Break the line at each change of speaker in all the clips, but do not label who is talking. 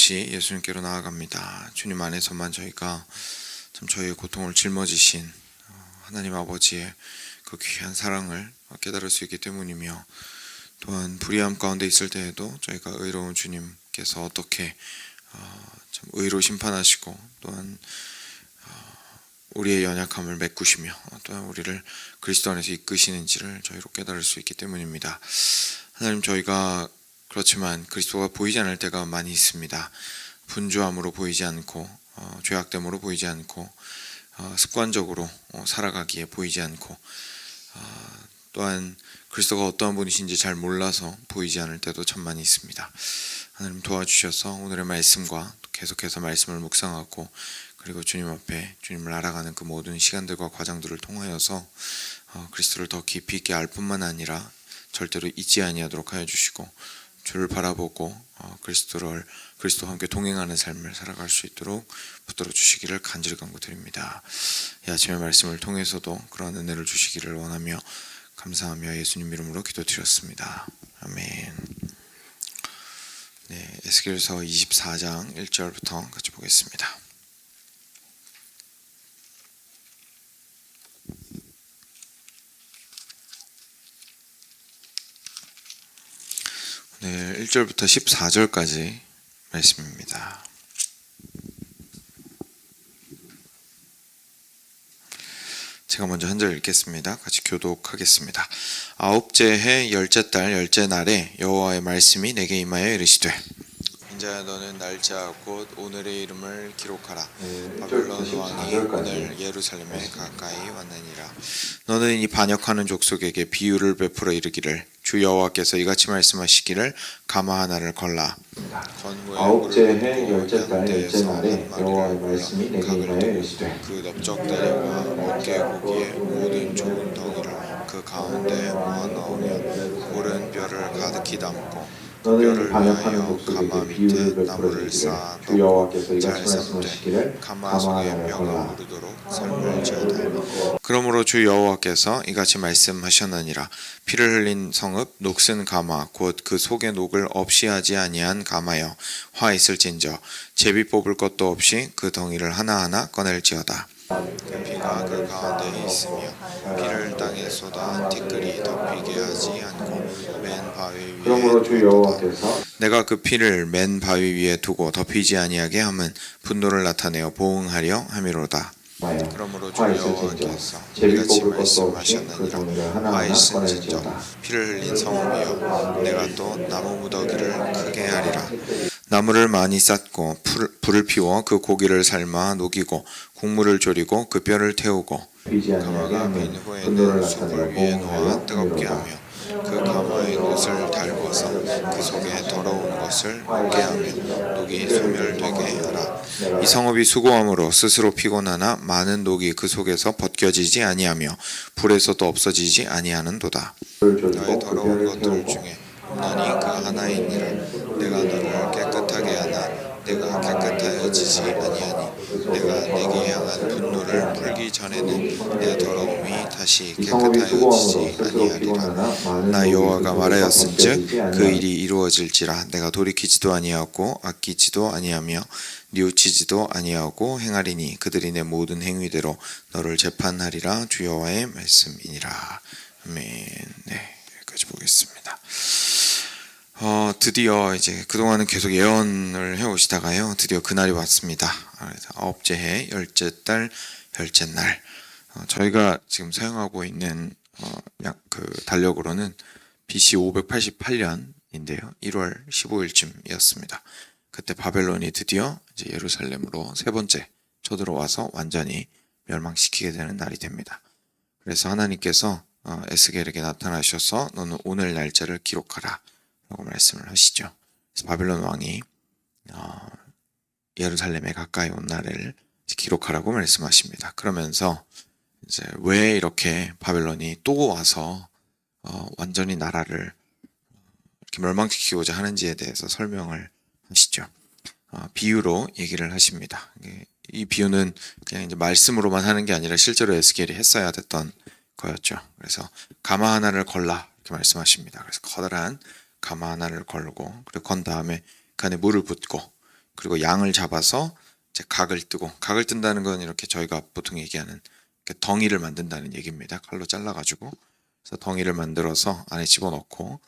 없이 예수님께로 나아갑니다. 주님 안에서만 저희가 참 저희의 고통을 짊어지신 하나님 아버지의 그 귀한 사랑을 깨달을 수 있기 때문이며, 또한 불의함 가운데 있을 때에도 저희가 의로운 주님께서 어떻게 참 의로 심판하시고, 또한 우리의 연약함을 메꾸시며 또한 우리를 그리스도 안에서 이끄시는지를 저희로 깨달을 수 있기 때문입니다. 하나님, 저희가 그렇지만 그리스도가 보이지 않을 때가 많이 있습니다. 분주함으로 보이지 않고, 죄악됨으로 보이지 않고, 습관적으로 살아가기에 보이지 않고, 또한 그리스도가 어떠한 분이신지 잘 몰라서 보이지 않을 때도 참 많이 있습니다. 하나님, 도와주셔서 오늘의 말씀과 계속해서 말씀을 묵상하고, 그리고 주님 앞에 주님을 알아가는 그 모든 시간들과 과정들을 통하여서 그리스도를 더 깊이 있게 알 뿐만 아니라 절대로 잊지 아니하도록 하여 주시고, 주를 바라보고 그리스도와 함께 동행하는 삶을 살아갈 수 있도록 붙들어 주시기를 간절히 간구드립니다. 이 아침의 말씀을 통해서도 그러한 은혜를 주시기를 원하며 감사하며 예수님 이름으로 기도드렸습니다. 아멘. 네, 에스겔서 24장 1절부터 같이 보겠습니다. 네, 1절부터 14절까지 말씀입니다. 제가 먼저 한 절 읽겠습니다. 같이 교독하겠습니다. 아홉째 해 열째 달 열째 날에 여호와의 말씀이 내게 임하여 이르시되, 인자야, 너는 날짜 곧 오늘의 이름을 기록하라. 바벨론 왕이 오늘 예루살렘에 가까이 왔느니라. 너는 이 반역하는 족속에게 비유를 베풀어 이르기를, 주 여호와께서 이같이 말씀하시기를, 가마 하나를 걸라.
아홉째 해 열째 달 열째 날에 여호와의 말씀이 내게 임하여 이르시되,
그 넓적다리와 어깨 고기의 모든 좋은 덩이를 그 가운데 모아넣으며 고른 뼈를 가득히 담고,
너는 반역하는 족속에게 비유를 베풀어 이르기를, 주 여호와께서 이같이 말씀하시기를,
가마 속에 뼈가 무르도록 삶을지어다. 그러므로 주 여호와께서 이같이 말씀하셨느니라. 피를 흘린 성읍 녹슨 가마 곧 그 속의 녹을 없이 하지 아니한 가마여, 화 있을진저 제비 뽑을 것도 없이 그 덩이를 하나하나 꺼낼지어다. 그 피가 그 가운데 있으며 피를 땅에 쏟아 티끌이 덮이게 하지 않고 맨 바위 위에
그러므로 주 여호와께서
내가 그 피를 맨 바위 위에 두고 덮이지 아니하게 함은 분노를 나타내어 보응하려 함이로다. 그러므로 주 여호와께서 이같이 말씀하셨느니라. 화 있을진저 피를 흘린 성읍이여, 내가 또 나무 무더기를 크게 하리라. 나무를 많이 쌓고 불을 피워 그 고기를 삶아 녹이고 국물을 졸이고 그 뼈를 태우고, 가마가 빈 후에는 숯불 위에 놓아 뜨겁게 하며 그 가마의 옷을 달궈서 그 속에 더러운 것을 먹게 하며 녹이 소멸되게 하라. 이 성읍이 수고함으로 스스로 피곤하나 많은 녹이 그 속에서 벗겨지지 아니하며 불에서도 없어지지 아니하는도다. 너의 더러운 것들 중에 나니 그 하나이니라. 내가 너를 깨끗하게 하나 내가 깨끗하여지지 아니하니, 내가 내게 향한 분노를 풀기 전에는 내 더러움이 다시 깨끗하여지지 아니하리라. 나 여호와가 말하였은즉 그 일이 이루어질지라. 내가 돌이키지도 아니하고 아끼지도 아니하며 뉘우치지도 아니하고 행하리니, 그들이 내 모든 행위대로 너를 재판하리라. 주 여호와의 말씀이니라. 아멘. 네, 여기까지 보겠습니다. 드디어 이제 그동안은 계속 예언을 해오시다가요, 드디어 그날이 왔습니다. 아홉째 해 열째 달 열째 날, 저희가 지금 사용하고 있는 그 달력으로는 BC 588년인데요 1월 15일쯤이었습니다. 그때 바벨론이 드디어 이제 예루살렘으로 세 번째 쳐들어와서 완전히 멸망시키게 되는 날이 됩니다. 그래서 하나님께서 에스겔에게 나타나셔서 너는 오늘 날짜를 기록하라 라고 말씀을 하시죠. 그래서 바벨론 왕이 예루살렘에 가까이 온 날을 기록하라고 말씀하십니다. 그러면서 이제 왜 이렇게 바벨론이 또 와서 완전히 나라를 이렇게 멸망시키고자 하는지에 대해서 설명을 하시죠. 비유로 얘기를 하십니다. 이 비유는 그냥 이제 말씀으로만 하는 게 아니라 실제로 에스겔이 했어야 됐던 거였죠. 그래서 가마 하나를 걸라 이렇게 말씀하십니다. 그래서 커다란 가마 하나를 걸고, 그리고 건 다음에 그 안에 물을 붓고 그리고 양을 잡아서 이제 각을 뜨고, 각을 뜬다는 건 이렇게 저희가 보통 얘기하는 이렇게 덩이를 만든다는 얘기입니다. 칼로 잘라가지고 그래서 덩이를 만들어서 안에 집어넣고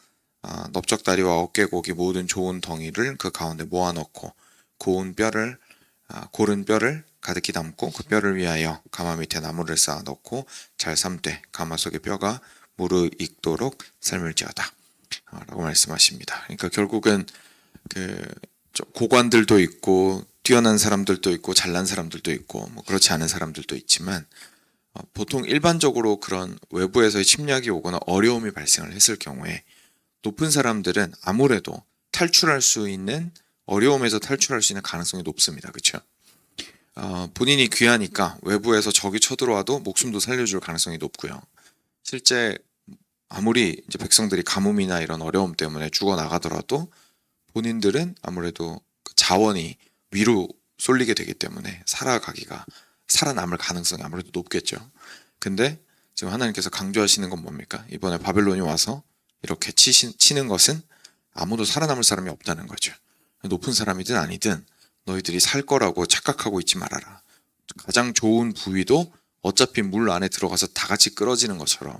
넓적다리와 어깨고기 모든 좋은 덩이를 그 가운데 모아넣고 고른 뼈를 가득히 담고 그 뼈를 위하여 가마 밑에 나무를 쌓아 넣고 잘 삶되 가마 속의 뼈가 무르익도록 삶을지어다 라고 말씀하십니다. 그러니까 결국은 고관들도 있고 뛰어난 사람들도 있고 잘난 사람들도 있고 뭐 그렇지 않은 사람들도 있지만 보통 일반적으로 그런 외부에서의 침략이 오거나 어려움이 발생을 했을 경우에 높은 사람들은 아무래도 어려움에서 탈출할 수 있는 가능성이 높습니다. 그렇죠? 본인이 귀하니까 외부에서 적이 쳐들어와도 목숨도 살려줄 가능성이 높고요. 실제 아무리 이제 백성들이 가뭄이나 이런 어려움 때문에 죽어나가더라도 본인들은 아무래도 자원이 위로 쏠리게 되기 때문에 살아남을 가능성이 아무래도 높겠죠. 근데 지금 하나님께서 강조하시는 건 뭡니까? 이번에 바벨론이 와서 이렇게 치는 것은 아무도 살아남을 사람이 없다는 거죠. 높은 사람이든 아니든 너희들이 살 거라고 착각하고 있지 말아라. 가장 좋은 부위도 어차피 물 안에 들어가서 다 같이 끌어지는 것처럼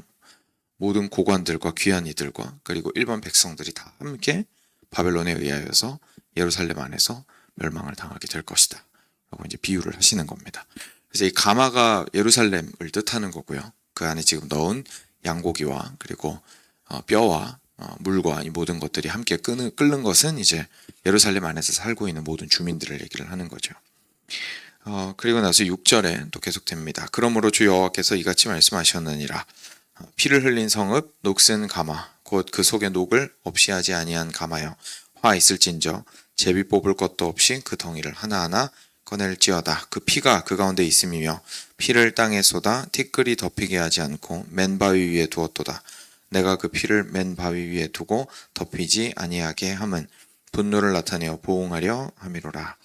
모든 고관들과 귀한 이들과 그리고 일반 백성들이 다 함께 바벨론에 의하여서 예루살렘 안에서 멸망을 당하게 될 것이다 라고 이제 비유를 하시는 겁니다. 그래서 이 가마가 예루살렘을 뜻하는 거고요. 그 안에 지금 넣은 양고기와 그리고 뼈와 물과 이 모든 것들이 함께 끓는 것은 이제 예루살렘 안에서 살고 있는 모든 주민들을 얘기를 하는 거죠. 그리고 나서 6절에 또 계속됩니다. 그러므로 주 여호와께서 이같이 말씀하셨느니라. 피를 흘린 성읍 녹슨 가마 곧 그 속에 녹을 없이 하지 아니한 가마여 화 있을진저 제비 뽑을 것도 없이 그 덩이를 하나하나 꺼낼지어다. 그 피가 그 가운데 있음이며 피를 땅에 쏟아 티끌이 덮이게 하지 않고 맨 바위 위에 두었도다. 내가 그 피를 맨 바위 위에 두고 덮이지 아니하게 함은 분노를 나타내어 보응하려 함이로라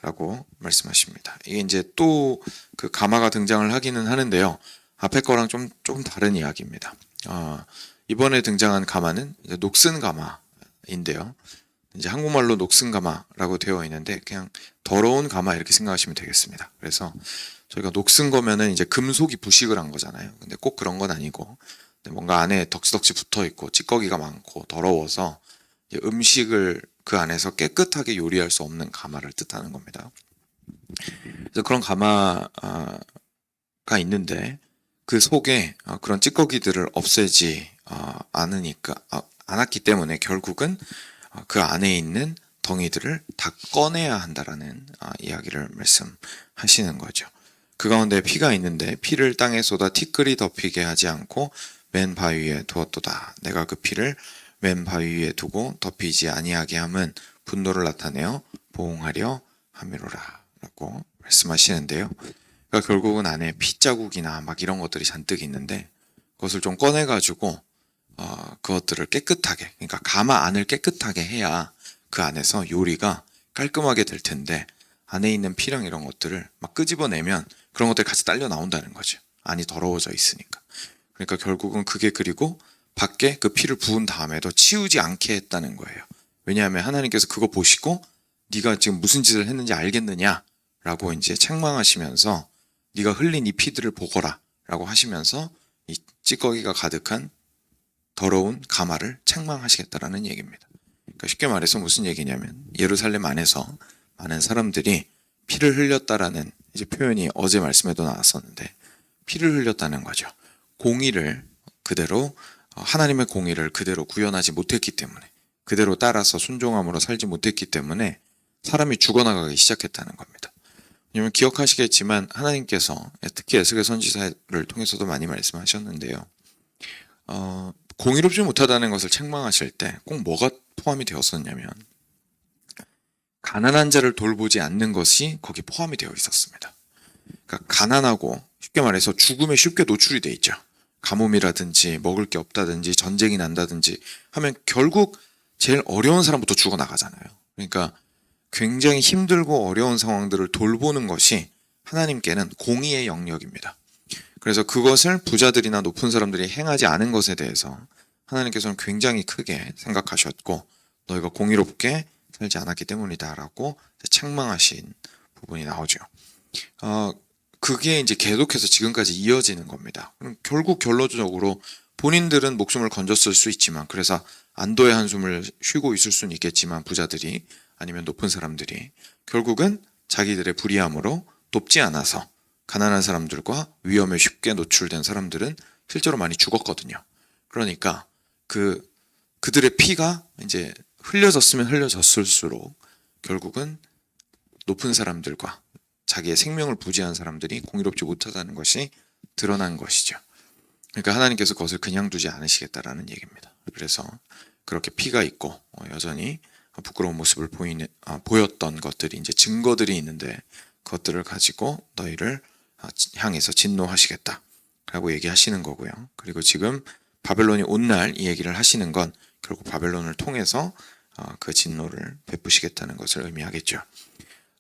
라고 말씀하십니다. 이게 이제 또 그 가마가 등장을 하기는 하는데요. 앞에 거랑 좀 다른 이야기입니다. 이번에 등장한 가마는 이제 녹슨 가마인데요. 이제 한국말로 녹슨 가마라고 되어 있는데 그냥 더러운 가마 이렇게 생각하시면 되겠습니다. 그래서 저희가 녹슨 거면은 이제 금속이 부식을 한 거잖아요. 근데 꼭 그런 건 아니고 뭔가 안에 덕지덕지 붙어 있고 찌꺼기가 많고 더러워서 음식을 그 안에서 깨끗하게 요리할 수 없는 가마를 뜻하는 겁니다. 그래서 그런 가마가 있는데 그 속에 그런 찌꺼기들을 없애지 않았기 때문에 결국은 그 안에 있는 덩이들을 다 꺼내야 한다라는 이야기를 말씀하시는 거죠. 그 가운데 피가 있는데 피를 땅에 쏟아 티끌이 덮이게 하지 않고 맨 바위 위에 두었도다. 내가 그 피를 맨 바위 위에 두고 덮이지 아니하게 함은 분노를 나타내어 보응하려 함이로라 라고 말씀하시는데요. 그러니까 결국은 안에 핏자국이나 막 이런 것들이 잔뜩 있는데 그것을 좀 꺼내가지고 그것들을 깨끗하게, 그러니까 가마 안을 깨끗하게 해야 그 안에서 요리가 깔끔하게 될 텐데 안에 있는 피랑 이런 것들을 막 끄집어내면 그런 것들이 같이 딸려 나온다는 거죠. 안이 더러워져 있으니까. 그러니까 결국은 그게 그리고 밖에 그 피를 부은 다음에도 치우지 않게 했다는 거예요. 왜냐하면 하나님께서 그거 보시고 네가 지금 무슨 짓을 했는지 알겠느냐라고 이제 책망하시면서 네가 흘린 이 피들을 보거라 라고 하시면서 이 찌꺼기가 가득한 더러운 가마를 책망하시겠다라는 얘기입니다. 그러니까 쉽게 말해서 무슨 얘기냐면 예루살렘 안에서 많은 사람들이 피를 흘렸다라는 이제 표현이 어제 말씀에도 나왔었는데 피를 흘렸다는 거죠. 하나님의 공의를 그대로 구현하지 못했기 때문에 그대로 따라서 순종함으로 살지 못했기 때문에 사람이 죽어나가기 시작했다는 겁니다. 왜냐하면 기억하시겠지만 하나님께서 특히 에스겔 선지자를 통해서도 많이 말씀하셨는데요. 공의롭지 못하다는 것을 책망하실 때 꼭 뭐가 포함이 되었었냐면 가난한 자를 돌보지 않는 것이 거기 포함이 되어 있었습니다. 그러니까 가난하고 쉽게 말해서 죽음에 쉽게 노출이 돼 있죠. 가뭄이라든지 먹을 게 없다든지 전쟁이 난다든지 하면 결국 제일 어려운 사람부터 죽어나가잖아요. 그러니까 굉장히 힘들고 어려운 상황들을 돌보는 것이 하나님께는 공의의 영역입니다. 그래서 그것을 부자들이나 높은 사람들이 행하지 않은 것에 대해서 하나님께서는 굉장히 크게 생각하셨고 너희가 공의롭게 살지 않았기 때문이다라고 책망하신 부분이 나오죠. 그게 이제 계속해서 지금까지 이어지는 겁니다. 그럼 결국 결론적으로 본인들은 목숨을 건졌을 수 있지만, 그래서 안도의 한숨을 쉬고 있을 수는 있겠지만, 부자들이 아니면 높은 사람들이 결국은 자기들의 불의함으로 돕지 않아서 가난한 사람들과 위험에 쉽게 노출된 사람들은 실제로 많이 죽었거든요. 그러니까 그들의 피가 이제 흘려졌으면 흘려졌을수록 결국은 높은 사람들과 자기의 생명을 부지한 사람들이 공의롭지 못하다는 것이 드러난 것이죠. 그러니까 하나님께서 그것을 그냥 두지 않으시겠다라는 얘기입니다. 그래서 그렇게 피가 있고 여전히 부끄러운 모습을 보였던 것들이 이제 증거들이 있는데, 그것들을 가지고 너희를 향해서 진노하시겠다라고 얘기하시는 거고요. 그리고 지금 바벨론이 온 날 이 얘기를 하시는 건 결국 바벨론을 통해서 그 진노를 베푸시겠다는 것을 의미하겠죠.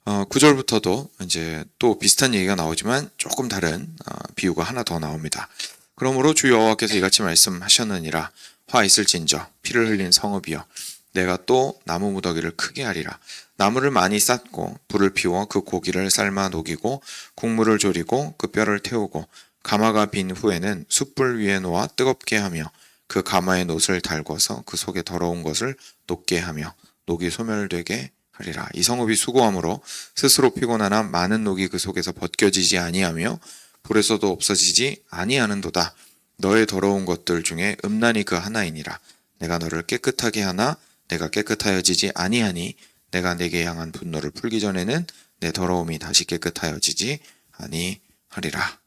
9절부터도 이제 또 비슷한 얘기가 나오지만 조금 다른 비유가 하나 더 나옵니다. 그러므로 주 여호와께서 이같이 말씀하셨느니라. 화 있을진저 피를 흘린 성읍이여, 내가 또 나무 무더기를 크게 하리라. 나무를 많이 쌓고 불을 피워 그 고기를 삶아 녹이고 국물을 졸이고 그 뼈를 태우고 가마가 빈 후에는 숯불 위에 놓아 뜨겁게 하며 그 가마에 놋을 달궈서 그 속에 더러운 것을 녹게 하며 녹이 소멸되게 하리라. 이 성읍이 수고함으로 스스로 피곤하나 많은 녹이 그 속에서 벗겨지지 아니하며 불에서도 없어지지 아니하는도다. 너의 더러운 것들 중에 음란이 그 하나이니라. 내가 너를 깨끗하게 하나 내가 깨끗하여지지 아니하니 내가 내게 향한 분노를 풀기 전에는 내 더러움이 다시 깨끗하여지지 아니하리라.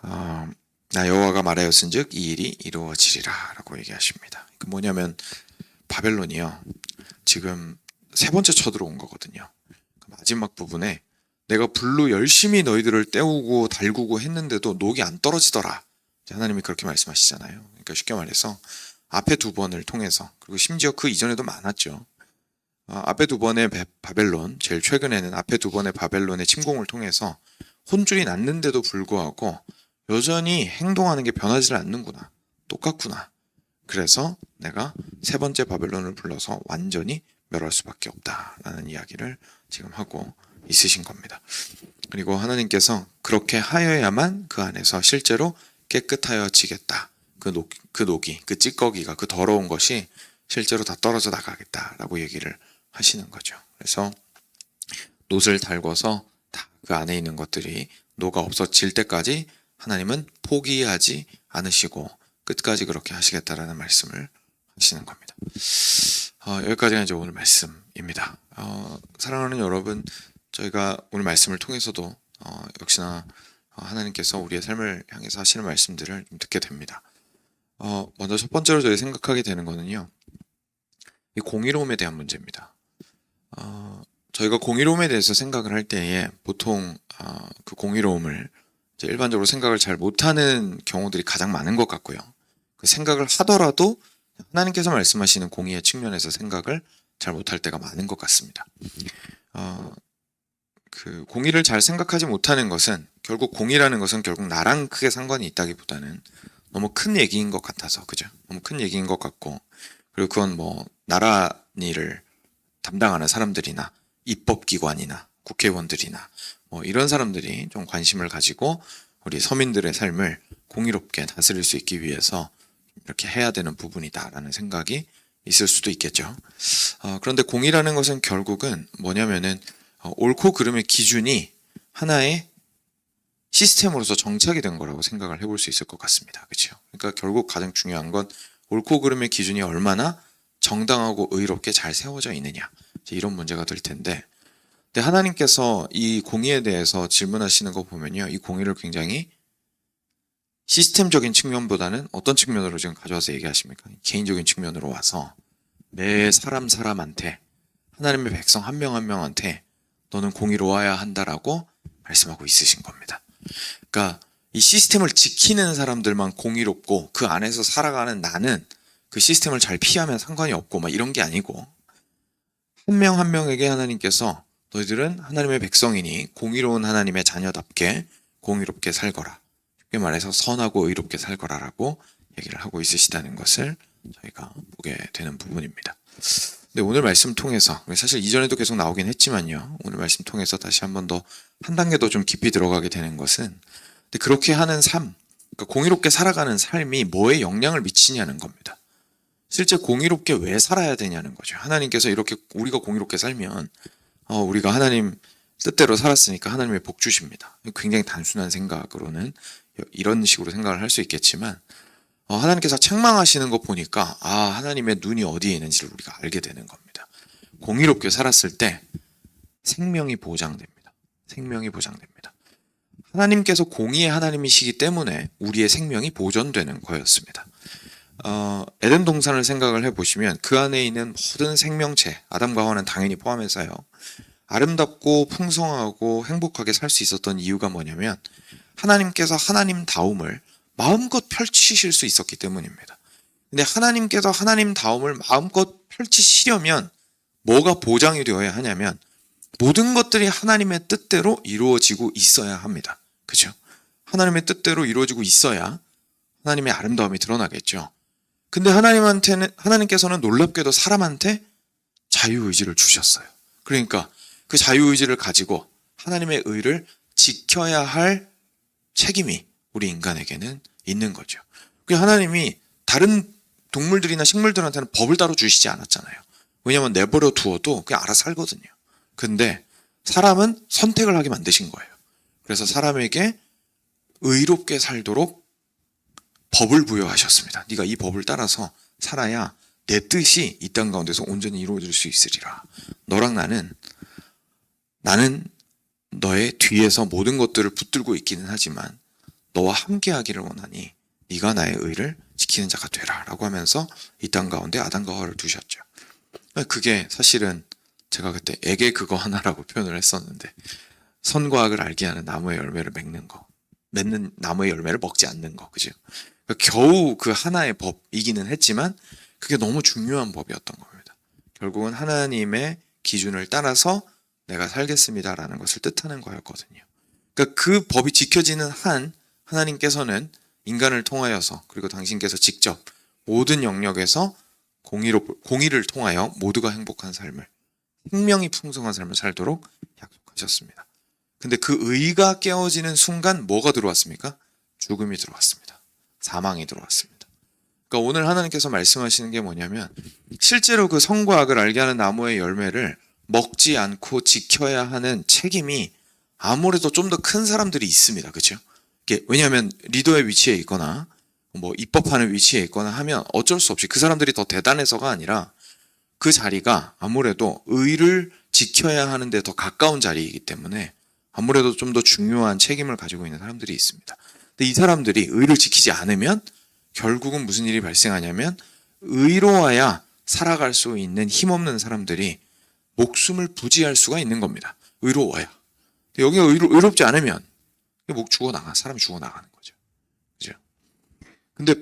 나 여호와가 말하였은즉 이 일이 이루어지리라 라고 얘기하십니다. 그 뭐냐면 바벨론이요, 지금 세 번째 쳐들어온 거거든요. 마지막 부분에 내가 불로 열심히 너희들을 때우고 달구고 했는데도 녹이 안 떨어지더라. 하나님이 그렇게 말씀하시잖아요. 그러니까 쉽게 말해서 앞에 두 번을 통해서, 그리고 심지어 그 이전에도 많았죠. 앞에 두 번의 바벨론, 제일 최근에는 앞에 두 번의 바벨론의 침공을 통해서 혼쭐이 났는데도 불구하고 여전히 행동하는 게 변하지 않는구나, 똑같구나. 그래서 내가 세 번째 바벨론을 불러서 완전히 멸할 수밖에 없다라는 이야기를 지금 하고 있으신 겁니다. 그리고 하나님께서 그렇게 하여야만 그 안에서 실제로 깨끗하여지겠다. 그 녹이, 그 찌꺼기가, 그 더러운 것이 실제로 다 떨어져 나가겠다라고 얘기를 하시는 거죠. 그래서 놋을 달궈서 다 그 안에 있는 것들이 녹아 없어질 때까지 하나님은 포기하지 않으시고 끝까지 그렇게 하시겠다라는 말씀을 하시는 겁니다. 여기까지가 이제 오늘 말씀입니다. 사랑하는 여러분, 저희가 오늘 말씀을 통해서도 역시나 하나님께서 우리의 삶을 향해서 하시는 말씀들을 좀 듣게 됩니다. 먼저 첫 번째로 저희 생각하게 되는 거는요, 이 공의로움에 대한 문제입니다. 저희가 공의로움에 대해서 생각을 할 때에 보통 그 공의로움을 이제 일반적으로 생각을 잘 못하는 경우들이 가장 많은 것 같고요. 그 생각을 하더라도 하나님께서 말씀하시는 공의의 측면에서 생각을 잘 못할 때가 많은 것 같습니다. 그 공의를 잘 생각하지 못하는 것은, 결국 공의라는 것은 결국 나랑 크게 상관이 있다기보다는 너무 큰 얘기인 것 같아서, 그죠? 너무 큰 얘기인 것 같고, 그리고 그건 뭐 나라 일을 담당하는 사람들이나 입법기관이나 국회의원들이나 뭐 이런 사람들이 좀 관심을 가지고 우리 서민들의 삶을 공의롭게 다스릴 수 있기 위해서 이렇게 해야 되는 부분이다라는 생각이 있을 수도 있겠죠. 그런데 공의라는 것은 결국은 뭐냐면은 옳고 그름의 기준이 하나의 시스템으로서 정착이 된 거라고 생각을 해볼 수 있을 것 같습니다. 그렇죠? 그러니까 결국 가장 중요한 건 옳고 그름의 기준이 얼마나 정당하고 의롭게 잘 세워져 있느냐, 이런 문제가 될 텐데, 근데 하나님께서 이 공의에 대해서 질문하시는 거 보면요, 이 공의를 굉장히 시스템적인 측면보다는 어떤 측면으로 지금 가져와서 얘기하십니까? 개인적인 측면으로 와서 매 사람한테, 하나님의 백성 한 명 한 명한테 너는 공의로워야 한다라고 말씀하고 있으신 겁니다. 그러니까 이 시스템을 지키는 사람들만 공의롭고 그 안에서 살아가는 나는 그 시스템을 잘 피하면 상관이 없고 막 이런 게 아니고, 한 명 한 명에게 하나님께서 너희들은 하나님의 백성이니 공의로운 하나님의 자녀답게 공의롭게 살거라, 쉽게 말해서 선하고 의롭게 살거라라고 얘기를 하고 있으시다는 것을 저희가 보게 되는 부분입니다. 근데 오늘 말씀 통해서 사실 이전에도 계속 나오긴 했지만요. 오늘 말씀 통해서 다시 한 번 더 한 단계 더 좀 깊이 들어가게 되는 것은 근데 그렇게 하는 삶, 그러니까 공의롭게 살아가는 삶이 뭐에 영향을 미치냐는 겁니다. 실제 공의롭게 왜 살아야 되냐는 거죠. 하나님께서 이렇게 우리가 공의롭게 살면 우리가 하나님 뜻대로 살았으니까 하나님의 복 주십니다. 굉장히 단순한 생각으로는 이런 식으로 생각을 할 수 있겠지만 하나님께서 책망하시는 거 보니까 하나님의 눈이 어디에 있는지를 우리가 알게 되는 겁니다. 공의롭게 살았을 때 생명이 보장됩니다. 생명이 보장됩니다. 하나님께서 공의의 하나님이시기 때문에 우리의 생명이 보존되는 거였습니다. 에덴 동산을 생각을 해보시면 그 안에 있는 모든 생명체, 아담과 하와는 당연히 포함해서요. 아름답고 풍성하고 행복하게 살 수 있었던 이유가 뭐냐면 하나님께서 하나님다움을 마음껏 펼치실 수 있었기 때문입니다. 근데 하나님께서 하나님다움을 마음껏 펼치시려면 뭐가 보장이 되어야 하냐면 모든 것들이 하나님의 뜻대로 이루어지고 있어야 합니다. 그죠? 하나님의 뜻대로 이루어지고 있어야 하나님의 아름다움이 드러나겠죠. 근데 하나님께서는 놀랍게도 사람한테 자유의지를 주셨어요. 그러니까 그 자유의지를 가지고 하나님의 의를 지켜야 할 책임이 우리 인간에게는 있는 거죠. 하나님이 다른 동물들이나 식물들한테는 법을 따로 주시지 않았잖아요. 왜냐하면 내버려 두어도 그냥 알아서 살거든요. 근데 사람은 선택을 하게 만드신 거예요. 그래서 사람에게 의롭게 살도록 법을 부여하셨습니다. 네가 이 법을 따라서 살아야 내 뜻이 이 땅 가운데서 온전히 이루어질 수 있으리라. 너랑 나는 너의 뒤에서 모든 것들을 붙들고 있기는 하지만 너와 함께하기를 원하니 네가 나의 의를 지키는 자가 되라 라고 하면서 이 땅 가운데 아담과 하와를 두셨죠. 그게 사실은 제가 그때 애게 그거 하나라고 표현을 했었는데 선과 악을 알게 하는 나무의 열매를 맺는 나무의 열매를 먹지 않는 거, 그죠? 겨우 그 하나의 법이기는 했지만 그게 너무 중요한 법이었던 겁니다. 결국은 하나님의 기준을 따라서 내가 살겠습니다라는 것을 뜻하는 거였거든요. 그러니까 그 법이 지켜지는 한 하나님께서는 인간을 통하여서 그리고 당신께서 직접 모든 영역에서 공의를 통하여 모두가 행복한 삶을, 생명이 풍성한 삶을 살도록 약속하셨습니다. 근데 그 의가 깨어지는 순간 뭐가 들어왔습니까? 죽음이 들어왔습니다. 사망이 들어왔습니다. 그러니까 오늘 하나님께서 말씀하시는 게 뭐냐면 실제로 그 선과 악을 알게 하는 나무의 열매를 먹지 않고 지켜야 하는 책임이 아무래도 좀 더 큰 사람들이 있습니다. 그렇죠? 왜냐하면 리더의 위치에 있거나 입법하는 위치에 있거나 하면 어쩔 수 없이 그 사람들이 더 대단해서가 아니라 그 자리가 아무래도 의를 지켜야 하는데 더 가까운 자리이기 때문에 아무래도 좀 더 중요한 책임을 가지고 있는 사람들이 있습니다. 근데 이 사람들이 의를 지키지 않으면 결국은 무슨 일이 발생하냐면 의로워야 살아갈 수 있는 힘없는 사람들이 목숨을 부지할 수가 있는 겁니다. 의로워야. 여기가 의롭지 않으면 사람이 죽어나가는 거죠. 그죠? 근데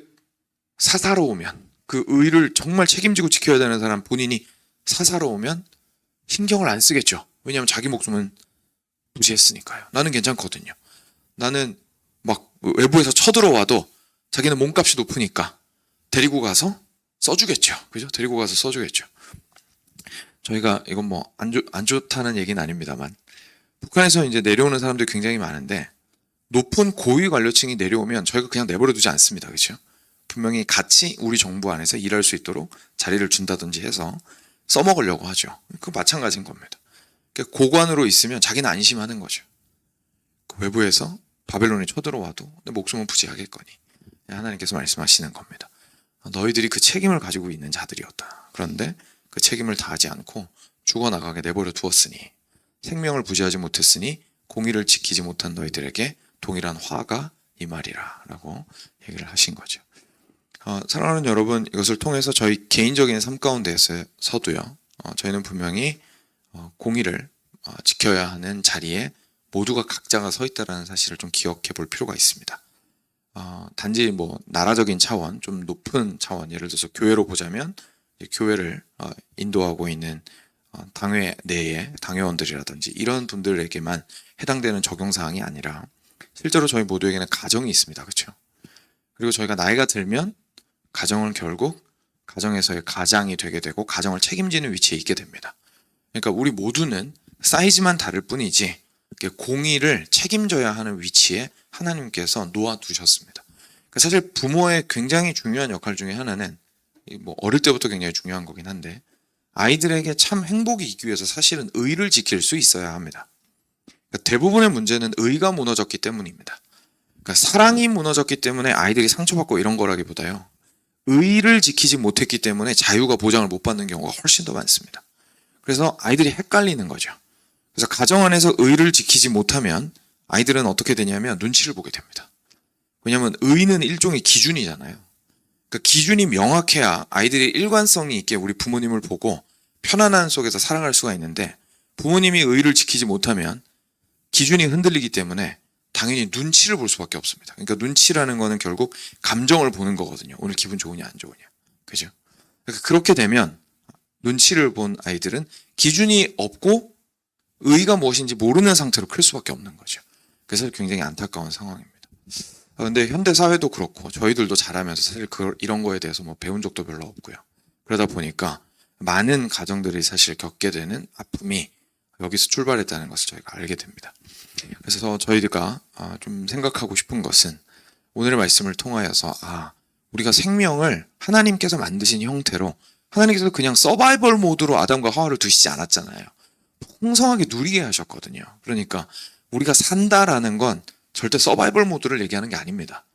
사사로우면 그 의를 정말 책임지고 지켜야 되는 사람 본인이 사사로우면 신경을 안 쓰겠죠. 왜냐하면 자기 목숨은 부지했으니까요. 나는 괜찮거든요. 나는 외부에서 쳐들어와도 자기는 몸값이 높으니까 데리고 가서 써주겠죠. 그죠? 데리고 가서 써주겠죠. 저희가 이건 안 좋다는 얘기는 아닙니다만 북한에서 이제 내려오는 사람들이 굉장히 많은데 높은 고위 관료층이 내려오면 저희가 그냥 내버려 두지 않습니다. 그렇죠? 분명히 같이 우리 정부 안에서 일할 수 있도록 자리를 준다든지 해서 써먹으려고 하죠. 그거 마찬가지인 겁니다. 그러니까 고관으로 있으면 자기는 안심하는 거죠. 외부에서 바벨론이 쳐들어와도 내 목숨은 부지하겠거니 하나님께서 말씀하시는 겁니다. 너희들이 그 책임을 가지고 있는 자들이었다. 그런데 그 책임을 다하지 않고 죽어나가게 내버려 두었으니 생명을 부지하지 못했으니 공의를 지키지 못한 너희들에게 동일한 화가 임하리라 라고 얘기를 하신 거죠. 사랑하는 여러분, 이것을 통해서 저희 개인적인 삶 가운데서도요. 저희는 분명히 공의를 지켜야 하는 자리에 모두가 각자가 서 있다는 사실을 좀 기억해 볼 필요가 있습니다. 단지 나라적인 차원, 좀 높은 차원, 예를 들어서 교회로 보자면 교회를 인도하고 있는 당회 내의 당회원들이라든지 이런 분들에게만 해당되는 적용사항이 아니라 실제로 저희 모두에게는 가정이 있습니다. 그렇죠? 그리고 저희가 나이가 들면 가정은 결국 가정에서의 가장이 되게 되고 가정을 책임지는 위치에 있게 됩니다. 그러니까 우리 모두는 사이즈만 다를 뿐이지 공의를 책임져야 하는 위치에 하나님께서 놓아두셨습니다. 그러니까 사실 부모의 굉장히 중요한 역할 중에 하나는 뭐 어릴 때부터 굉장히 중요한 거긴 한데 아이들에게 참 행복이 있기 위해서 사실은 의를 지킬 수 있어야 합니다. 그러니까 대부분의 문제는 의가 무너졌기 때문입니다. 그러니까 사랑이 무너졌기 때문에 아이들이 상처받고 이런 거라기보다요. 의를 지키지 못했기 때문에 자유가 보장을 못 받는 경우가 훨씬 더 많습니다. 그래서 아이들이 헷갈리는 거죠. 그래서 가정 안에서 의를 지키지 못하면 아이들은 어떻게 되냐면 눈치를 보게 됩니다. 왜냐하면 의는 일종의 기준이잖아요. 그 기준이 명확해야 아이들이 일관성이 있게 우리 부모님을 보고 편안한 속에서 살아갈 수가 있는데 부모님이 의를 지키지 못하면 기준이 흔들리기 때문에 당연히 눈치를 볼 수밖에 없습니다. 그러니까 눈치라는 거는 결국 감정을 보는 거거든요. 오늘 기분 좋으냐 안 좋으냐. 그죠? 그러니까 그렇게 되면 눈치를 본 아이들은 기준이 없고 의가 무엇인지 모르는 상태로 클 수밖에 없는 거죠. 그래서 굉장히 안타까운 상황입니다. 근데 현대 사회도 그렇고 저희들도 자라면서 사실 이런 거에 대해서 뭐 배운 적도 별로 없고요. 그러다 보니까 많은 가정들이 사실 겪게 되는 아픔이 여기서 출발했다는 것을 저희가 알게 됩니다. 그래서 저희가 좀 생각하고 싶은 것은 오늘의 말씀을 통하여서 우리가 생명을 하나님께서 만드신 형태로 하나님께서 그냥 서바이벌 모드로 아담과 하와를 두시지 않았잖아요. 풍성하게 누리게 하셨거든요. 그러니까 우리가 산다라는 건 절대 서바이벌 모드를 얘기하는 게 아닙니다.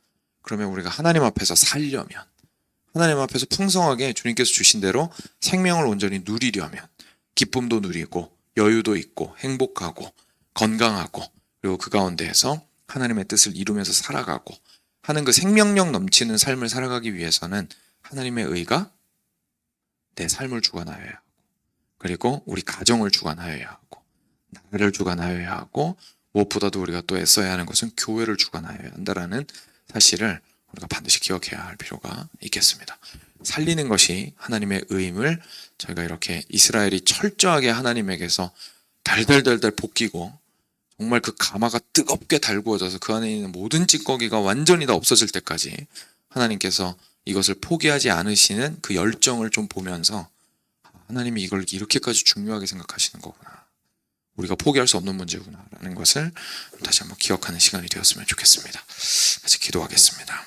그러면 우리가 하나님 앞에서 살려면 하나님 앞에서 풍성하게 주님께서 주신 대로 생명을 온전히 누리려면 기쁨도 누리고 여유도 있고 행복하고 건강하고 그리고 그 가운데에서 하나님의 뜻을 이루면서 살아가고 하는 그 생명력 넘치는 삶을 살아가기 위해서는 하나님의 의가 내 삶을 주관하여야 하고 그리고 우리 가정을 주관하여야 하고 나라를 주관하여야 하고 무엇보다도 우리가 또 애써야 하는 것은 교회를 주관하여야 한다라는 사실을 우리가 반드시 기억해야 할 필요가 있겠습니다. 살리는 것이 하나님의 의임을 저희가 이렇게 이스라엘이 철저하게 하나님에게서 달달달달 볶이고 정말 그 가마가 뜨겁게 달구어져서 그 안에 있는 모든 찌꺼기가 완전히 다 없어질 때까지 하나님께서 이것을 포기하지 않으시는 그 열정을 좀 보면서 하나님이 이걸 이렇게까지 중요하게 생각하시는 거구나. 우리가 포기할 수 없는 문제구나 라는 것을 다시 한번 기억하는 시간이 되었으면 좋겠습니다. 같이 기도하겠습니다.